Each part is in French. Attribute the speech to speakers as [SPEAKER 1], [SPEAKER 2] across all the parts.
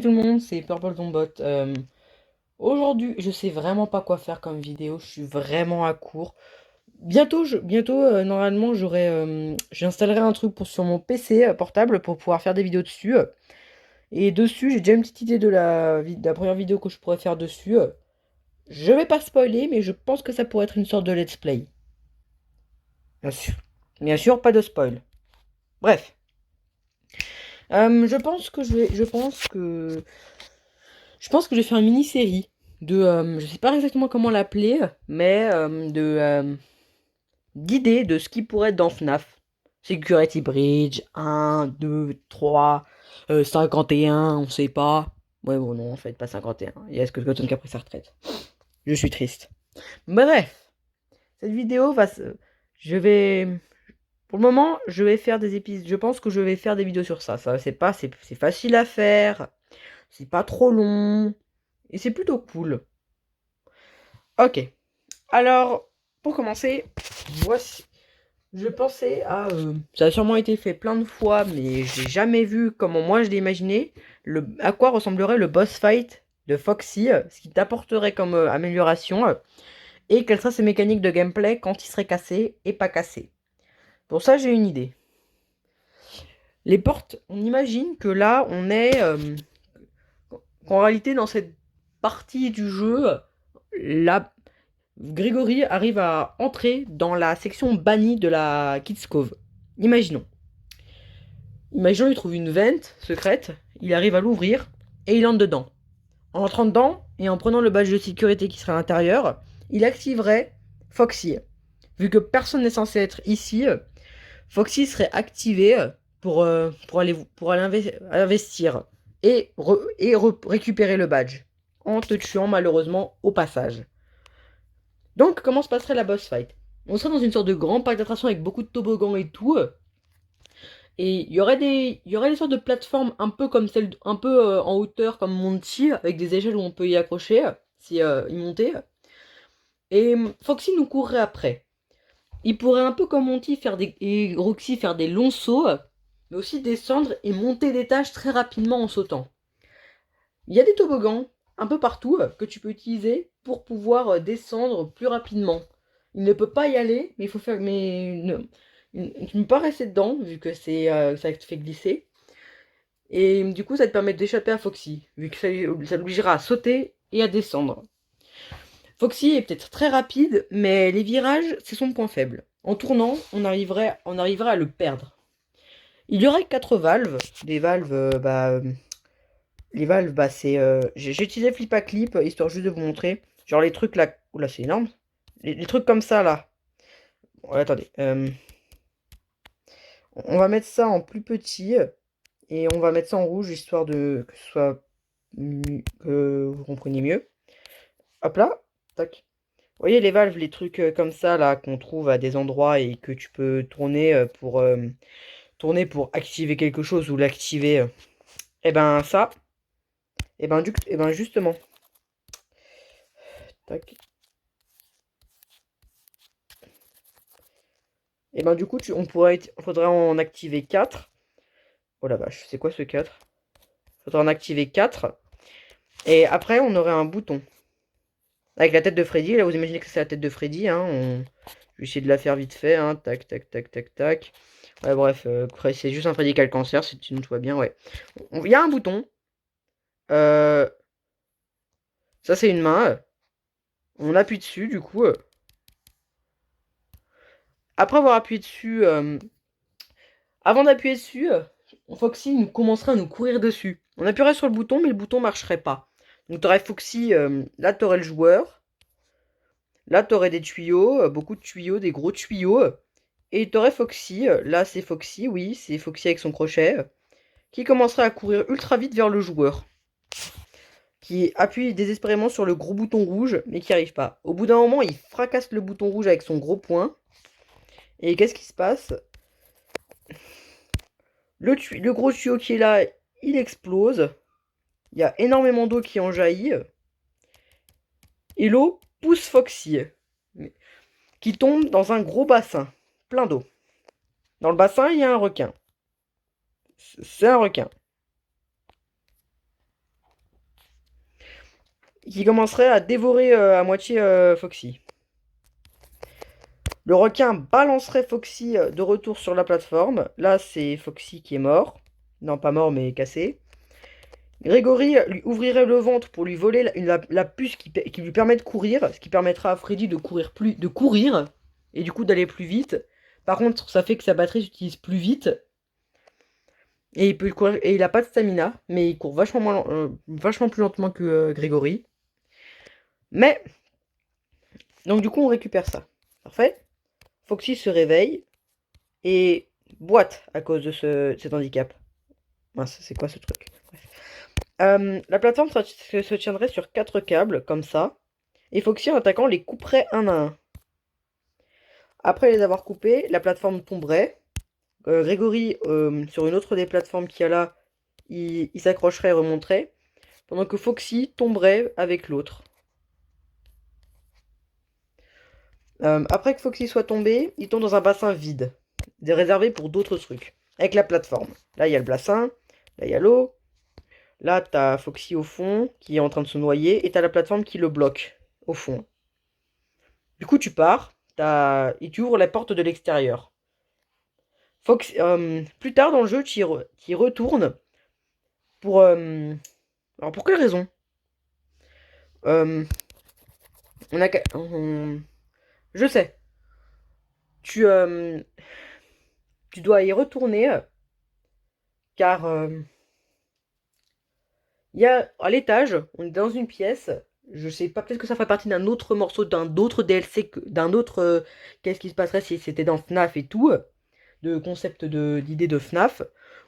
[SPEAKER 1] Tout le monde, c'est Purple Zombot. Aujourd'hui, je sais vraiment pas quoi faire comme vidéo, je suis vraiment à court. Bientôt, normalement, j'installerai un truc sur mon PC portable pour pouvoir faire des vidéos dessus. Et dessus, j'ai déjà une petite idée de la première vidéo que je pourrais faire dessus. Je vais pas spoiler, mais je pense que ça pourrait être une sorte de let's play. Bien sûr. Bien sûr, pas de spoil. Bref. Je pense que je vais faire une mini-série je sais pas exactement comment l'appeler, mais d'idées de ce qui pourrait être dans FNAF. Security Bridge, 1, 2, 3, 51, on sait pas. Ouais, bon, non, en fait, pas 51. Il y a Scott Cotton qui a pris sa retraite. Je suis triste. Bref, cette vidéo va se... Je vais... Pour le moment, je vais faire des épisodes. Je pense que je vais faire des vidéos sur ça. C'est facile à faire. C'est pas trop long. Et c'est plutôt cool. Ok. Alors, pour commencer, voici. Je pensais à. Ça a sûrement été fait plein de fois, mais j'ai jamais vu comment moi je l'ai imaginé. À quoi ressemblerait le boss fight de Foxy, ce qui t'apporterait comme amélioration, et quelles seraient ses mécaniques de gameplay quand il serait cassé et pas cassé. Pour ça, j'ai une idée. Les portes, on imagine que là, qu'en réalité, dans cette partie du jeu, la Grégory arrive à entrer dans la section bannie de la Kids Cove. Imaginons. Imaginons il trouve une vente secrète, il arrive à l'ouvrir et il entre dedans. En entrant dedans et en prenant le badge de sécurité qui serait à l'intérieur, il activerait Foxy. Vu que personne n'est censé être ici, Foxy serait activé pour aller investir récupérer le badge en te tuant malheureusement au passage. Donc, comment se passerait la boss fight? On serait dans une sorte de grand parc d'attractions avec beaucoup de toboggans et tout. Et il y aurait des sortes de plateformes un peu comme celle, un peu en hauteur comme Monty, avec des échelles où on peut y accrocher, si y monter. Et Foxy nous courrait après. Il pourrait un peu comme Monty et Roxy faire des longs sauts, mais aussi descendre et monter des tâches très rapidement en sautant. Il y a des toboggans un peu partout que tu peux utiliser pour pouvoir descendre plus rapidement. Il ne peut pas y aller, mais il faut faire. Tu ne peux pas rester dedans, vu que ça te fait glisser. Et du coup, ça te permet d'échapper à Foxy, vu que ça l'obligera à sauter et à descendre. Foxy est peut-être très rapide, mais les virages, c'est son point faible. En tournant, on arriverait à le perdre. Il y aurait 4 valves. Les valves, c'est. J'ai utilisé Flip à Clip, histoire juste de vous montrer. Genre les trucs là. Oula, c'est énorme. Les trucs comme ça là. Bon, attendez. On va mettre ça en plus petit. Et on va mettre ça en rouge, histoire que ce soit. Que vous compreniez mieux. Hop là. Tac. Vous voyez les valves, les trucs comme ça là qu'on trouve à des endroits et que tu peux tourner pour activer quelque chose ou l'activer. Et ben ça. Et ben justement. Tac. Et ben du coup, faudrait en activer 4. Oh la vache, c'est quoi ce 4? Faudrait en activer 4. Et après, on aurait un bouton. Avec la tête de Freddy. Là, vous imaginez que c'est la tête de Freddy. Hein. Je vais essayer de la faire vite fait. Hein. Tac, tac, tac, tac, tac. Ouais, bref, c'est juste un Freddy qui a le cancer. Sinon, tout va bien, ouais. Il y a un bouton. Euh, Ça, c'est une main. On appuie dessus, du coup. Après avoir appuyé dessus, avant d'appuyer dessus, Foxy nous commencerait à nous courir dessus. On appuierait sur le bouton, mais le bouton marcherait pas. Donc t'aurais Foxy, là t'aurais le joueur, là t'aurais des tuyaux, beaucoup de tuyaux, des gros tuyaux, et t'aurais Foxy, là c'est Foxy, oui, c'est Foxy avec son crochet, qui commencerait à courir ultra vite vers le joueur, qui appuie désespérément sur le gros bouton rouge, mais qui arrive pas. Au bout d'un moment, il fracasse le bouton rouge avec son gros poing, et qu'est-ce qui se passe? Le gros tuyau qui est là, il explose. Il y a énormément d'eau qui en jaillit. Et l'eau pousse Foxy, qui tombe dans un gros bassin, plein d'eau. Dans le bassin, il y a un requin. C'est un requin. qui commencerait à dévorer à moitié Foxy. Le requin balancerait Foxy de retour sur la plateforme. Là, c'est Foxy qui est mort. Non, pas mort, mais cassé. Grégory lui ouvrirait le ventre pour lui voler la puce qui lui permet de courir, ce qui permettra à Freddy de courir, et du coup d'aller plus vite. Par contre, ça fait que sa batterie s'utilise plus vite, et il peut courir, et il a pas de stamina, mais il court vachement plus lentement que Grégory. Mais, donc du coup on récupère ça. Parfait. Foxy se réveille, et boite à cause de cet handicap. Mince, c'est quoi ce truc? La plateforme se tiendrait sur 4 câbles, comme ça. Et Foxy, en attaquant, les couperait un à un. Après les avoir coupés, la plateforme tomberait. Grégory, sur une autre des plateformes qu'il y a là, il s'accrocherait et remonterait. Pendant que Foxy tomberait avec l'autre. Après que Foxy soit tombé, il tombe dans un bassin vide. Réservé pour d'autres trucs. Avec la plateforme. Là, il y a le bassin. Là, il y a l'eau. Là, t'as Foxy au fond, qui est en train de se noyer. Et t'as la plateforme qui le bloque, au fond. Du coup, tu pars. Et tu ouvres la porte de l'extérieur. Plus tard dans le jeu, tu y retournes pour... alors, pour quelle raison? Euh, on a... Je sais. Tu, tu dois y retourner, car il y a à l'étage, on est dans une pièce. Je sais pas, peut-être que ça fait partie d'un autre morceau, d'un autre DLC, d'un autre. Qu'est-ce qui se passerait si c'était dans FNAF et tout, de concept d'idée de FNAF,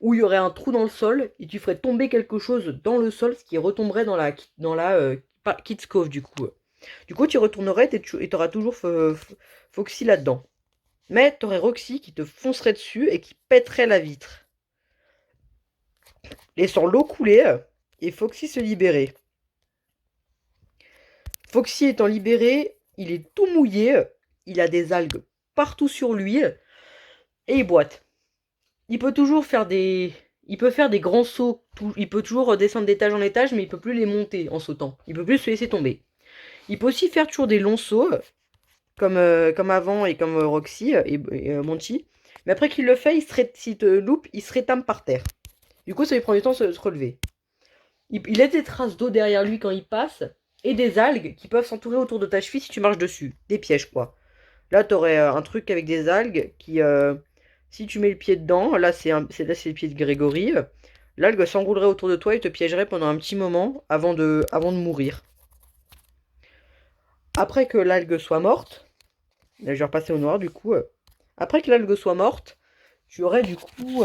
[SPEAKER 1] où il y aurait un trou dans le sol et tu ferais tomber quelque chose dans le sol, ce qui retomberait dans la Kids Cove du coup. Du coup, tu retournerais et t'auras toujours Foxy là-dedans. Mais t'aurais Roxy qui te foncerait dessus et qui pèterait la vitre, laissant l'eau couler et Foxy se libérer. Foxy étant libéré, il est tout mouillé, il a des algues partout sur lui et il boite. Il peut toujours faire des... Il peut faire des grands sauts, il peut toujours descendre d'étage en étage, mais il peut plus les monter en sautant. Il peut plus se laisser tomber. Il peut aussi faire toujours des longs sauts, comme avant et comme Roxy et Monty. Mais après qu'il le fait, s'il te loupe, il se rétame par terre. Du coup, ça lui prend du temps de se relever. Il laisse des traces d'eau derrière lui quand il passe, et des algues qui peuvent s'entourer autour de ta cheville si tu marches dessus. Des pièges, quoi. Là, t'aurais un truc avec des algues qui, si tu mets le pied dedans, là c'est le pied de Grégory, l'algue s'enroulerait autour de toi et te piégerait pendant un petit moment avant de mourir. Après que l'algue soit morte, là, je vais repasser au noir du coup. Après que l'algue soit morte, tu aurais du coup,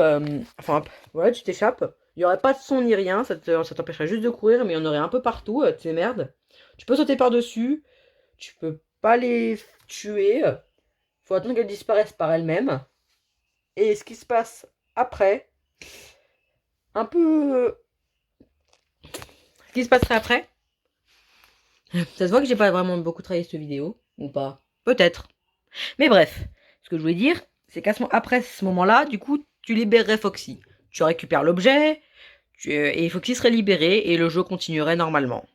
[SPEAKER 1] enfin, voilà, tu t'échappes. Il n'y aurait pas de son ni rien, ça t'empêcherait juste de courir, mais il y en aurait un peu partout, ces merdes. Tu peux sauter par-dessus, tu peux pas les tuer. Faut attendre qu'elles disparaissent par elles-mêmes. Et ce qui se passe après, un peu... Ce qui se passerait après, ça se voit que j'ai pas vraiment beaucoup travaillé cette vidéo, ou pas. Peut-être. Mais bref, ce que je voulais dire, c'est qu'après ce moment-là, du coup, tu libérerais Foxy. Tu récupères l'objet, et Foxy serait libéré, et le jeu continuerait normalement.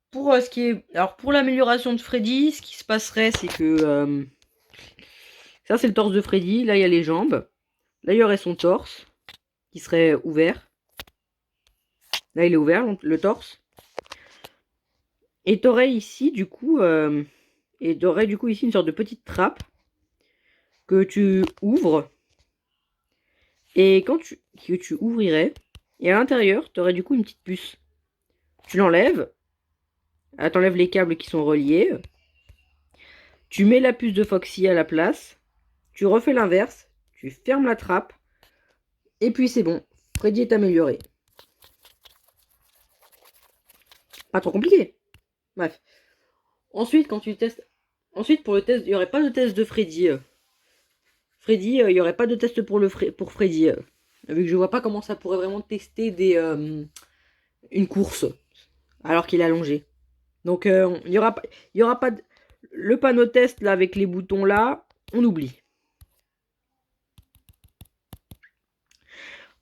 [SPEAKER 1] Pour ce qui est... Alors, pour l'amélioration de Freddy, ce qui se passerait, c'est que... ça, c'est le torse de Freddy. Là, il y a les jambes. Là, il y aurait son torse, qui serait ouvert. Là, il est ouvert, le torse. Et t'aurais ici, du coup... et t'aurais, du coup, ici, une sorte de petite trappe que tu ouvres. Et que tu ouvrirais, et à l'intérieur, tu aurais du coup une petite puce. Tu l'enlèves, t'enlèves les câbles qui sont reliés, tu mets la puce de Foxy à la place, tu refais l'inverse, tu fermes la trappe, et puis c'est bon, Freddy est amélioré. Pas trop compliqué. Bref. Ensuite, quand tu testes... Ensuite, pour le test, il n'y aurait pas de test de Freddy. Freddy, il n'y aurait pas de test pour Freddy. Vu que je vois pas comment ça pourrait vraiment tester une course alors qu'il est allongé. Donc il y aura pas le panneau test là avec les boutons là, on oublie.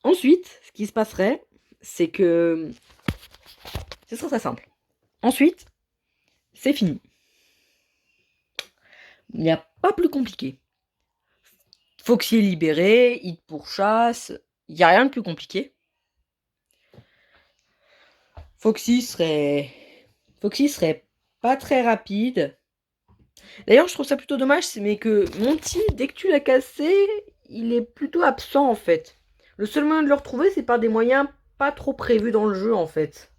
[SPEAKER 1] Ensuite, ce qui se passerait, c'est que C'est très très simple. Ensuite, c'est fini. Il n'y a pas plus compliqué. Foxy est libéré, il te pourchasse, il n'y a rien de plus compliqué. Foxy serait pas très rapide. D'ailleurs, je trouve ça plutôt dommage, mais que Monty, dès que tu l'as cassé, il est plutôt absent en fait. Le seul moyen de le retrouver, c'est par des moyens pas trop prévus dans le jeu en fait.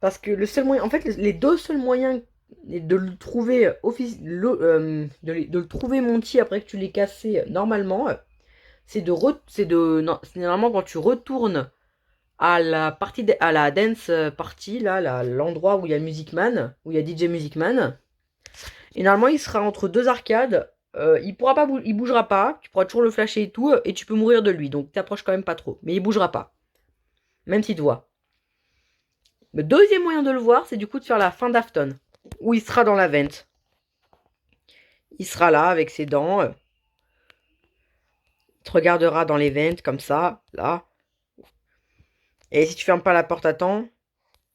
[SPEAKER 1] Parce que le seul moyen, en fait, les deux seuls moyens de le trouver de le trouver Monty après que tu l'aies cassé normalement, c'est normalement quand tu retournes à la dance party là, l'endroit où il y a le Music Man, où il y a DJ Music Man. Et normalement, il sera entre deux arcades. Il bougera pas. Tu pourras toujours le flasher et tout, et tu peux mourir de lui. Donc t'approches quand même pas trop. Mais il bougera pas, même s'il te voit. Le deuxième moyen de le voir, c'est du coup de faire la fin d'Afton, où il sera dans la vente. Il sera là avec ses dents. Il te regardera dans les ventes comme ça, là. Et si tu fermes pas la porte à temps,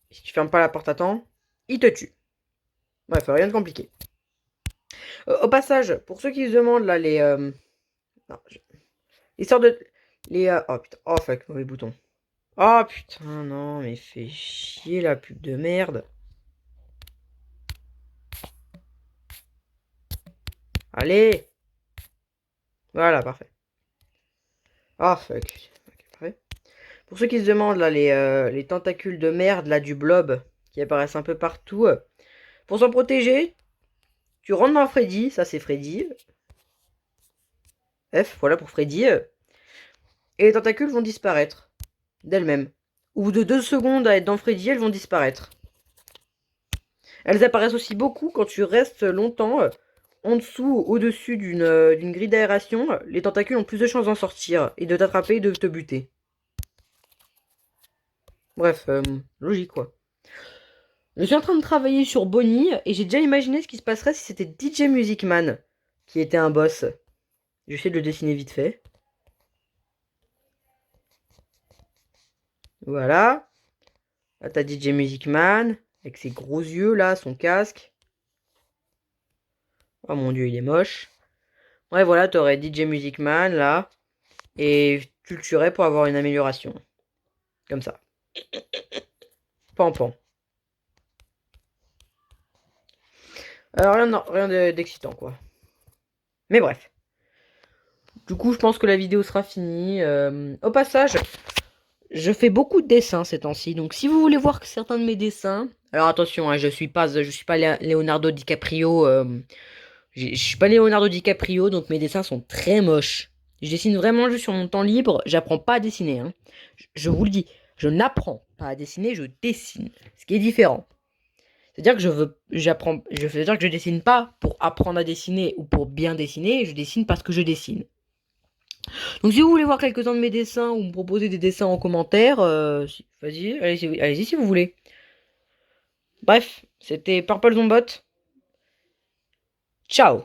[SPEAKER 1] il te tue. Bref, rien de compliqué. Au passage, pour ceux qui se demandent là, non, l'histoire de. Oh putain, oh fuck, mauvais bouton. Oh putain, non, mais fais chier la pub de merde. Allez. Voilà, parfait. Oh fuck. Ok, parfait. Pour ceux qui se demandent là, les tentacules de merde là du blob qui apparaissent un peu partout. Pour s'en protéger, tu rentres dans Freddy, ça c'est Freddy. F, voilà pour Freddy. Et les tentacules vont disparaître d'elles-mêmes. Au bout de 2 secondes à être dans Freddy, elles vont disparaître. Elles apparaissent aussi beaucoup quand tu restes longtemps en dessous, au-dessus d'une grille d'aération. Les tentacules ont plus de chances d'en sortir et de t'attraper et de te buter. Bref, logique quoi. Je suis en train de travailler sur Bonnie et j'ai déjà imaginé ce qui se passerait si c'était DJ Music Man qui était un boss. J'essaie de le dessiner vite fait. Voilà. Là, t'as DJ Music Man avec ses gros yeux là, son casque. Oh mon dieu, il est moche. Ouais, voilà, t'aurais DJ Music Man là. Et tu le tuerais pour avoir une amélioration. Comme ça. Pan pan. Alors rien d'excitant quoi. Mais bref. Du coup, je pense que la vidéo sera finie. Au passage, je fais beaucoup de dessins ces temps-ci. Donc si vous voulez voir certains de mes dessins. Alors attention, hein, je suis pas Leonardo DiCaprio. Je suis pas Leonardo DiCaprio, donc mes dessins sont très moches. Je dessine vraiment juste sur mon temps libre. J'apprends pas à dessiner. Hein. Je vous le dis, je n'apprends pas à dessiner, je dessine. Ce qui est différent. C'est-à-dire que c'est-à-dire que je dessine pas pour apprendre à dessiner ou pour bien dessiner, je dessine parce que je dessine. Donc si vous voulez voir quelques-uns de mes dessins ou me proposer des dessins en commentaire, vas-y, allez-y si vous voulez. Bref, c'était Purple Zombot. Ciao.